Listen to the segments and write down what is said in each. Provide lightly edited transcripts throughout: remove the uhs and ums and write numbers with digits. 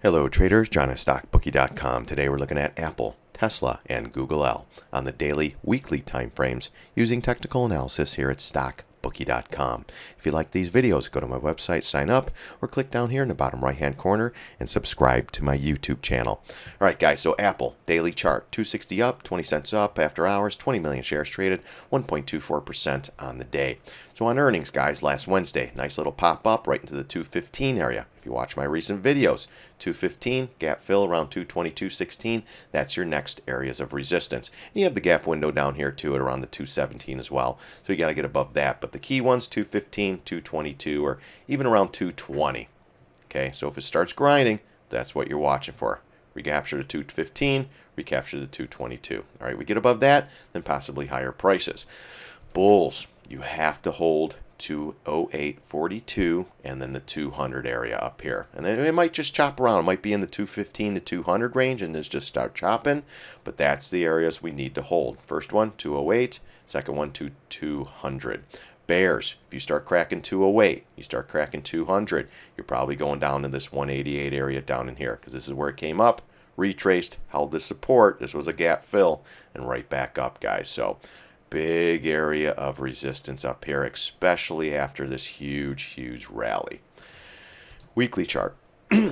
Hello traders, John at StockBookie.com. Today we're looking at Apple, Tesla, and Google on the daily, weekly time frames using technical analysis here at StockBookie.com. If you like these videos, go to my website, sign up, or click down here in the bottom right-hand corner and subscribe to my YouTube channel. All right, guys, so Apple, daily chart, 260 up, 20 cents up after hours, 20 million shares traded, 1.24% on the day. So on earnings, guys, last Wednesday, nice little pop up right into the 215 area. If you watch my recent videos, 215, gap fill around 222.16, that's your next areas of resistance. And you have the gap window down here too at around the 217 as well. So you got to get above that. But the key ones, 215, 222, or even around 220. Okay, so if it starts grinding, that's what you're watching for. Recapture to 215, recapture to 222. All right, we get above that, then possibly higher prices. Bulls, you have to hold 208.42 and then the 200 area up here, and then it might just chop around. It might be in the 215 to 200 range and just start chopping, but that's the areas we need to hold. First one 208, second one 200. Bears, if you start cracking 208, you start cracking 200, you're probably going down to this 188 area down in here, because this is where it came up, retraced, held this support, this was a gap fill, and right back up, guys. So big area of resistance up here, especially after this huge rally. Weekly chart.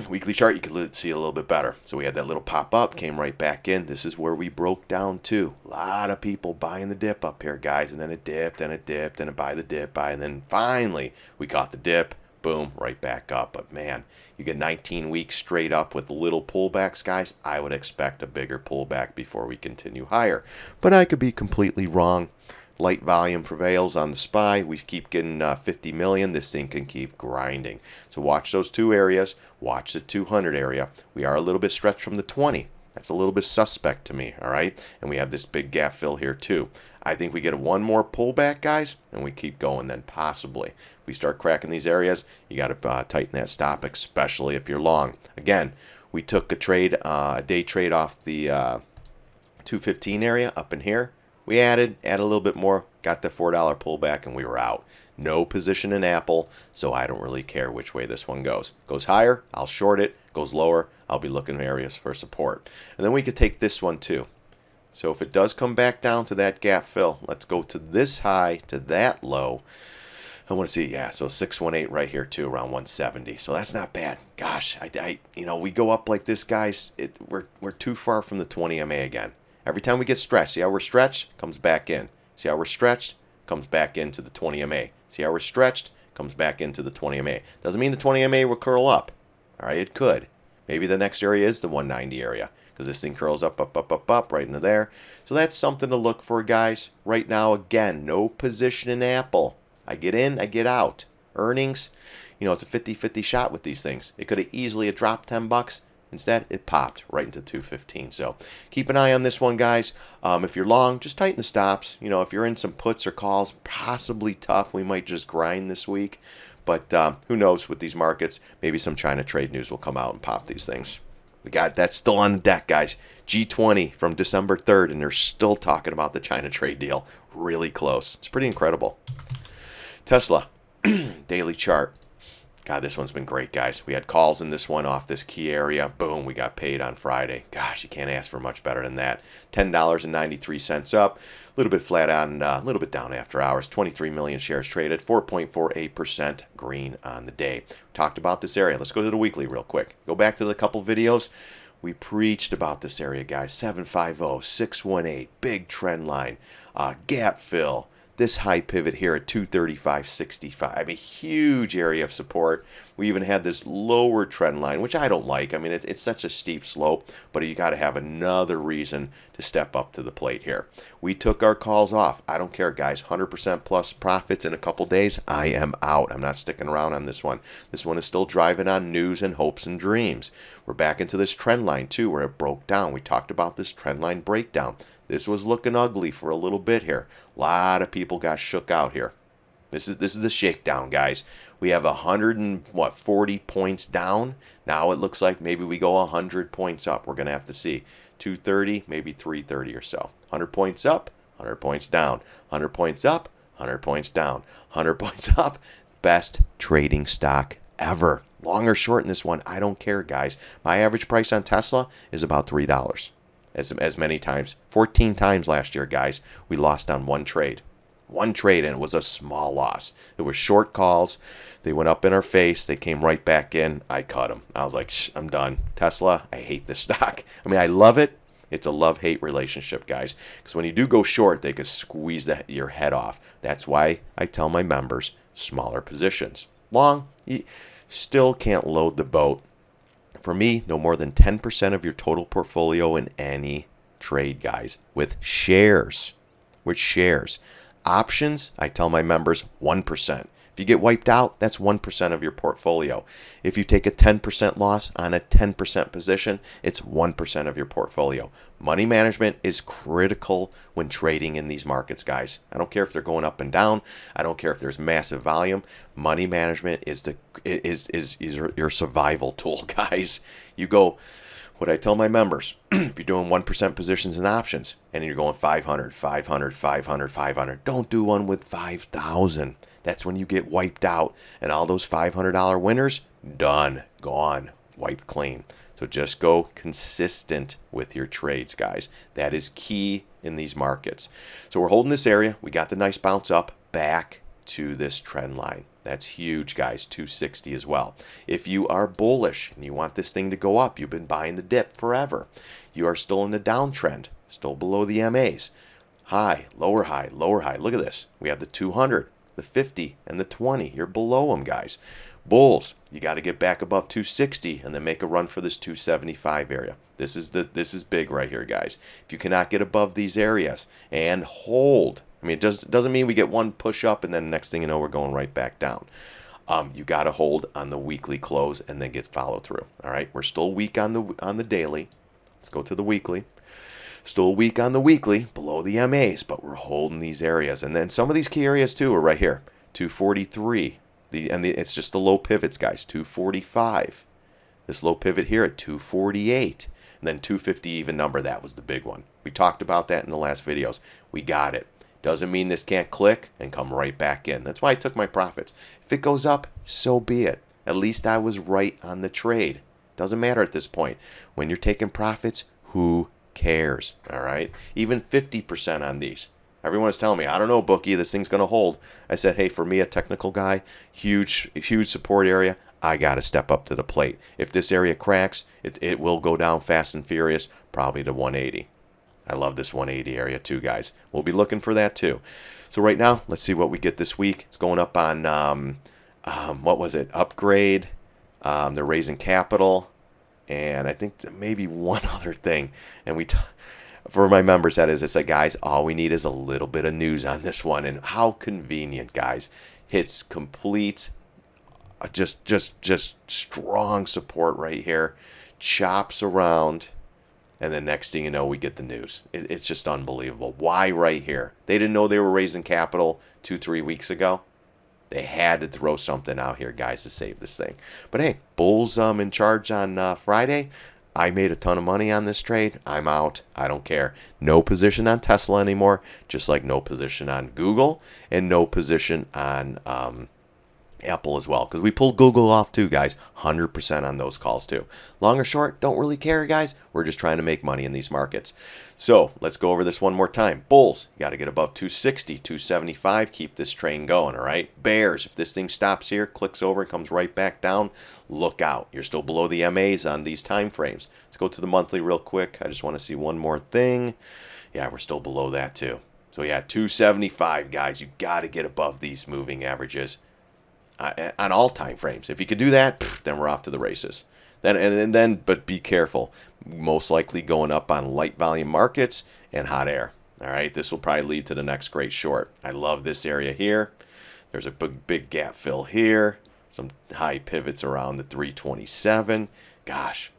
Weekly chart, you can see a little bit better. So we had that little pop up, came right back in. This is where we broke down to. A lot of people buying the dip up here, guys, and then it dipped, and it dipped, and it buy the dip, and then finally we caught the dip. Boom, right back up. But man, you get 19 weeks straight up with little pullbacks, guys. I would expect a bigger pullback before we continue higher. But I could be completely wrong. Light volume prevails on the SPY. We keep getting 50 million. This thing can keep grinding. So watch those two areas. Watch the 200 area. We are a little bit stretched from the 20. That's a little bit suspect to me, all right? And we have this big gap fill here too. I think we get one more pullback, guys, and we keep going then possibly. If we start cracking these areas, you got to tighten that stop, especially if you're long. Again, we took a trade, a day trade off the 215 area up in here. We added a little bit more, got the $4 pullback, and we were out. No position in Apple, so I don't really care which way this one goes. Goes higher, I'll short it. Goes lower, I'll be looking at areas for support. And then we could take this one too. So if it does come back down to that gap fill, let's go to this high, to that low. I want to see, yeah, so 618 right here too, around 170. So that's not bad. Gosh, we go up like this, guys. We're too far from the 20 MA again. Every time we get stretched, see how we're stretched? Comes back in. See how we're stretched? Comes back into the 20 MA. See how we're stretched? Comes back into the 20 MA. Doesn't mean the 20 MA will curl up. All right, it could. Maybe the next area is the 190 area, because this thing curls up right into there. So that's something to look for, guys. Right now, again, no position in Apple. I get in, I get out. Earnings, it's a 50-50 shot with these things. It could have easily dropped 10 bucks. Instead, it popped right into 215. So keep an eye on this one, guys. If you're long, just tighten the stops. If you're in some puts or calls, possibly tough. We might just grind this week. But who knows with these markets? Maybe some China trade news will come out and pop these things. We got that still on the deck, guys. G20 from December 3rd, and they're still talking about the China trade deal. Really close. It's pretty incredible. Tesla, daily chart. God, this one's been great, guys. We had calls in this one off this key area. Boom, we got paid on Friday. Gosh, you can't ask for much better than that. $10.93 up. A little bit flat on, a little bit down after hours. 23 million shares traded. 4.48% green on the day. We talked about this area. Let's go to the weekly real quick. Go back to the couple videos. We preached about this area, guys. 750, 618, big trend line, gap fill. This high pivot here at 235.65. I mean, huge area of support. We even had this lower trend line, which I don't like. I mean, it's such a steep slope, but you got to have another reason to step up to the plate here. We took our calls off. I don't care, guys. 100% plus profits in a couple days. I am out. I'm not sticking around on this one. This one is still driving on news and hopes and dreams. We're back into this trend line, too, where it broke down. We talked about this trend line breakdown. This was looking ugly for a little bit here. A lot of people got shook out here. This is the shakedown, guys. We have 140 points down. Now it looks like maybe we go 100 points up. We're going to have to see. 230, maybe 330 or so. 100 points up, 100 points down. 100 points up, 100 points down. 100 points up. Best trading stock forever. Long or short in this one, I don't care, guys. My average price on Tesla is about $3. As many times, 14 times last year, guys, we lost on one trade. One trade, and it was a small loss. It was short calls. They went up in our face. They came right back in. I cut them. I was like, I'm done. Tesla, I hate this stock. I mean, I love it. It's a love-hate relationship, guys. Because when you do go short, they can squeeze your head off. That's why I tell my members, smaller positions. Long, you still can't load the boat. For me, no more than 10% of your total portfolio in any trade, guys, with shares. With shares. Options, I tell my members 1%. If you get wiped out, that's 1% of your portfolio. If you take a 10% loss on a 10% position, it's 1% of your portfolio. Money management is critical when trading in these markets, guys. I don't care if they're going up and down. I don't care if there's massive volume. Money management is your survival tool, guys. You go, what I tell my members, if you're doing 1% positions in options and you're going 500, 500, 500, 500, don't do one with 5,000. That's when you get wiped out, and all those $500 winners, done, gone, wiped clean. So just go consistent with your trades, guys. That is key in these markets. So we're holding this area. We got the nice bounce up back to this trend line. That's huge, guys. 260 as well. If you are bullish and you want this thing to go up, you've been buying the dip forever. You are still in the downtrend, still below the MAs. High, lower high, lower high. Look at this. We have the 200. The 50 and the 20, you're below them, guys. Bulls, you got to get back above 260 and then make a run for this 275 area. This is big right here, guys. If you cannot get above these areas and hold, I mean, it doesn't mean we get one push up and then next thing you know we're going right back down. You got to hold on the weekly close and then get follow through. All right, we're still weak on the daily. Let's go to the weekly. Still weak on the weekly, below the MAs, but we're holding these areas. And then some of these key areas too are right here. 243. It's just the low pivots, guys. 245. This low pivot here at 248. And then 250 even number. That was the big one. We talked about that in the last videos. We got it. Doesn't mean this can't click and come right back in. That's why I took my profits. If it goes up, so be it. At least I was right on the trade. Doesn't matter at this point. When you're taking profits, who cares? All right, even 50% on these. Everyone's telling me, I don't know, bookie, this thing's going to hold. I said, hey, for me, a technical guy, huge support area, I got to step up to the plate. If this area cracks, it will go down fast and furious, probably to 180. I love this 180 area too, guys. We'll be looking for that too. So right now, let's see what we get this week. It's going up on, what was it, Upgrade. They're raising capital. And I think maybe one other thing, and for my members, that is, it's like, guys, all we need is a little bit of news on this one, and how convenient, guys. Hits complete, just strong support right here, chops around, and the next thing you know, we get the news. It's just unbelievable. Why right here? They didn't know they were raising capital 2-3 weeks ago. They had to throw something out here, guys, to save this thing. But hey, Bulls in charge on Friday. I made a ton of money on this trade. I'm out. I don't care. No position on Tesla anymore, just like no position on Google and no position on Apple as well, because we pulled Google off too, guys. 100% on those calls too. Long or short, don't really care, guys. We're just trying to make money in these markets. So let's go over this one more time. Bulls, you got to get above 260, 275. Keep this train going, all right? Bears, if this thing stops here, clicks over, and comes right back down, look out. You're still below the MAs on these time frames. Let's go to the monthly real quick. I just want to see one more thing. Yeah, we're still below that too. So yeah, 275, guys. You got to get above these moving averages on all time frames. If you could do that, then we're off to the races. But be careful. Most likely going up on light volume markets and hot air. All right, this will probably lead to the next great short. I love this area here. There's a big gap fill here. Some high pivots around the 327. Gosh,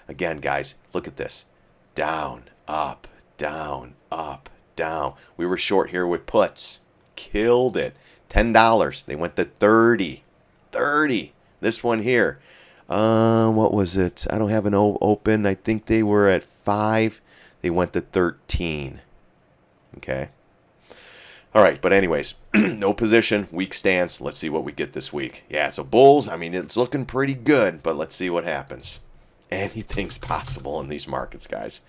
again, guys, look at this. Down, up, down, up, down. We were short here with puts. Killed it. $10. They went to 30. 30. This one here. What was it? I don't have an open. I think they were at 5. They went to 13. Okay. All right, but anyways, no position, weak stance. Let's see what we get this week. Yeah, so bulls, I mean, it's looking pretty good, but let's see what happens. Anything's possible in these markets, guys.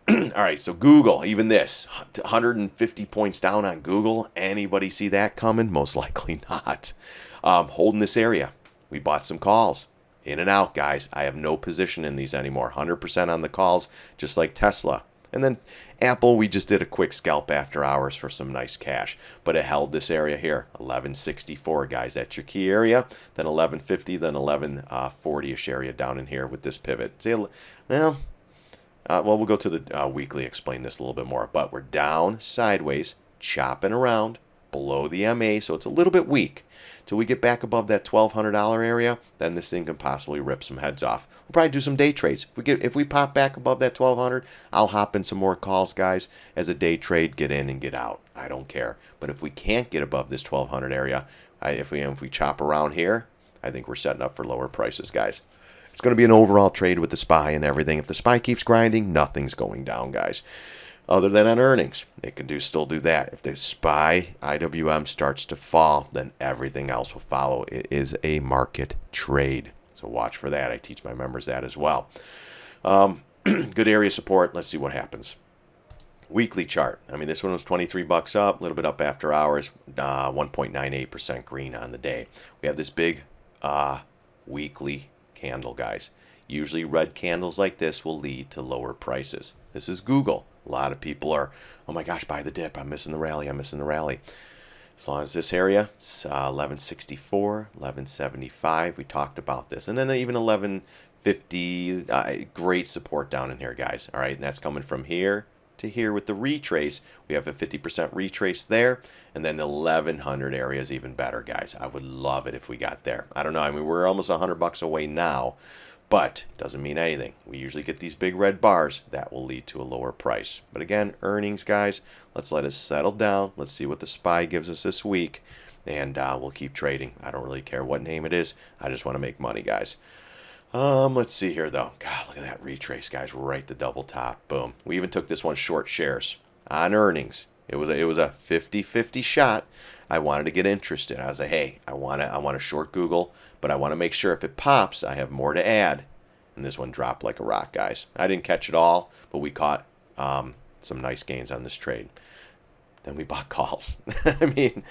All right, so Google, even this, 150 points down on Google. Anybody see that coming? Most likely not. Holding this area. We bought some calls. In and out, guys. I have no position in these anymore. 100% on the calls, just like Tesla. And then Apple, we just did a quick scalp after hours for some nice cash. But it held this area here, 1164, guys. That's your key area. Then 1150, then 1140-ish area down in here with this pivot. See, well, we'll go to the weekly, explain this a little bit more. But we're down sideways, chopping around below the MA, so it's a little bit weak. Till we get back above that $1,200 area, then this thing can possibly rip some heads off. We'll probably do some day trades. If we pop back above that 1,200, I'll hop in some more calls, guys, as a day trade, get in and get out. I don't care. But if we can't get above this 1,200 area, if we chop around here, I think we're setting up for lower prices, guys. It's going to be an overall trade with the SPY and everything. If the SPY keeps grinding, nothing's going down, guys. Other than on earnings, it can still do that. If the SPY IWM starts to fall, then everything else will follow. It is a market trade. So watch for that. I teach my members that as well. Good area support. Let's see what happens. Weekly chart. I mean, this one was 23 bucks up, a little bit up after hours, 1.98% green on the day. We have this big weekly candle, guys. Usually red candles like this will lead to lower prices. This is Google. A lot of people are, oh my gosh, buy the dip. I'm missing the rally. I'm missing the rally. As long as this area, 1164, 1175, we talked about this. And then even 1150, great support down in here, guys. All right, and that's coming from here to here with the retrace. We have a 50% retrace there. And then the 1100 area is even better, guys. I would love it if we got there. I don't know. I mean, we're almost 100 bucks away now. But it doesn't mean anything. We usually get these big red bars. That will lead to a lower price. But again, earnings, guys, let's let it settle down. Let's see what the SPY gives us this week. And we'll keep trading. I don't really care what name it is. I just want to make money, guys. Let's see here, though. God, look at that retrace, guys. Right to double top. Boom. We even took this one short shares on earnings. It was a 50-50 shot. I wanted to get interested. I was like, hey, I want to short Google, but I want to make sure if it pops, I have more to add. And this one dropped like a rock, guys. I didn't catch it all, but we caught some nice gains on this trade. Then we bought calls. I mean,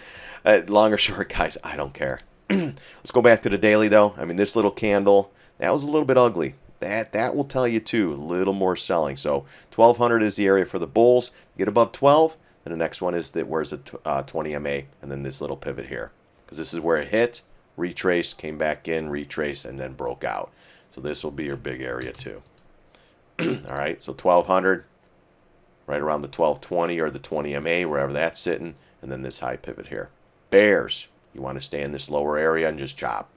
long or short, guys, I don't care. Let's go back to the daily, though. I mean, this little candle, that was a little bit ugly. That will tell you, too, a little more selling. So 1,200 is the area for the bulls. Get above 12. And the next one is where's the 20 MA, and then this little pivot here. Because this is where it hit, retraced, came back in, retraced, and then broke out. So this will be your big area too. All right, so 1,200, right around the 1,220 or the 20 MA, wherever that's sitting, and then this high pivot here. Bears, you want to stay in this lower area and just chop.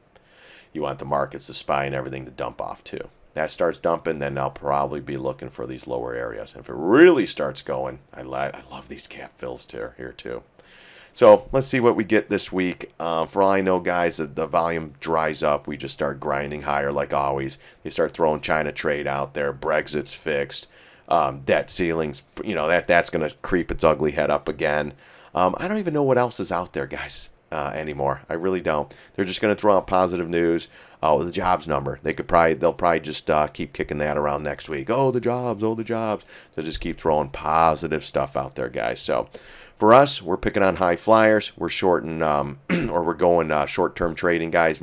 You want the markets, the SPY, and everything to dump off too. That starts dumping, then I'll probably be looking for these lower areas. And if it really starts going, I love these cap fills here too. So let's see what we get this week. For all I know, guys, the volume dries up. We just start grinding higher like always. They start throwing China trade out there. Brexit's fixed. Debt ceilings, that's going to creep its ugly head up again. I don't even know what else is out there, guys. Anymore. I really don't. They're just going to throw out positive news. Oh, the jobs number. They'll probably just keep kicking that around next week. Oh, the jobs. They'll just keep throwing positive stuff out there, guys. So for us, we're picking on high flyers. We're shorting, or we're going short-term trading, guys.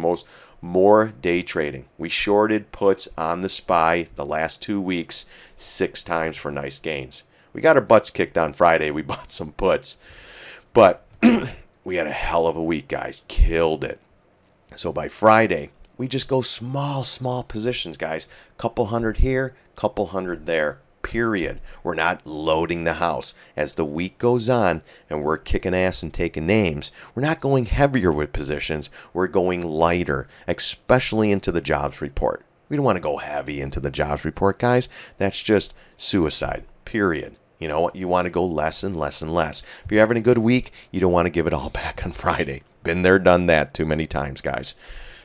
More day trading. We shorted puts on the SPY the last 2 weeks 6 times for nice gains. We got our butts kicked on Friday. We bought some puts. But we had a hell of a week, guys. Killed it. So by Friday, we just go small positions, guys. Couple hundred here, couple hundred there, period. We're not loading the house. As the week goes on and we're kicking ass and taking names, we're not going heavier with positions. We're going lighter, especially into the jobs report. We don't want to go heavy into the jobs report, guys. That's just suicide, period. You know what? You want to go less and less and less. If you're having a good week, you don't want to give it all back on Friday. Been there, done that too many times, guys.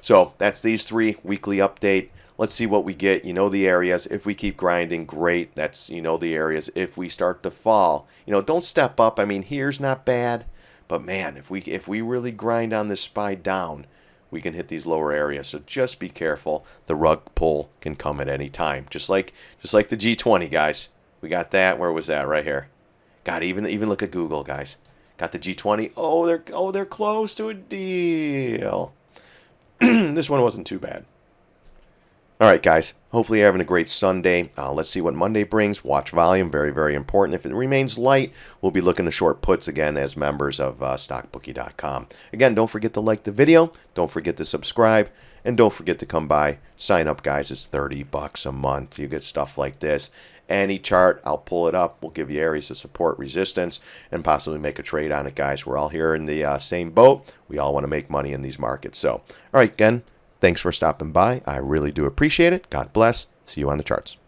So that's these 3 weekly update. let's see what we get. You know the areas. If we keep grinding, great. That's, you know, the areas. If we start to fall, you know, don't step up. I mean, here's not bad, but man, if we really grind on this SPY down, we can hit these lower areas. So just be careful. The rug pull can come at any time. Just like the G20, guys. We got that. Where was that? Right here. God, even look at Google, guys. Got the G20. Oh, they're close to a deal. This one wasn't too bad. All right, guys. Hopefully you're having a great Sunday. Let's see what Monday brings. Watch volume. Very, very important. If it remains light, we'll be looking to short puts again as members of StockBookie.com. Again, don't forget to like the video. Don't forget to subscribe. And don't forget to come by. Sign up, guys. It's $30 a month. You get stuff like this. Any chart, I'll pull it up. We'll give you areas of support, resistance, and possibly make a trade on it, guys. We're all here in the same boat. We all want to make money in these markets. So, all right, again, thanks for stopping by. I really do appreciate it. God bless. See you on the charts.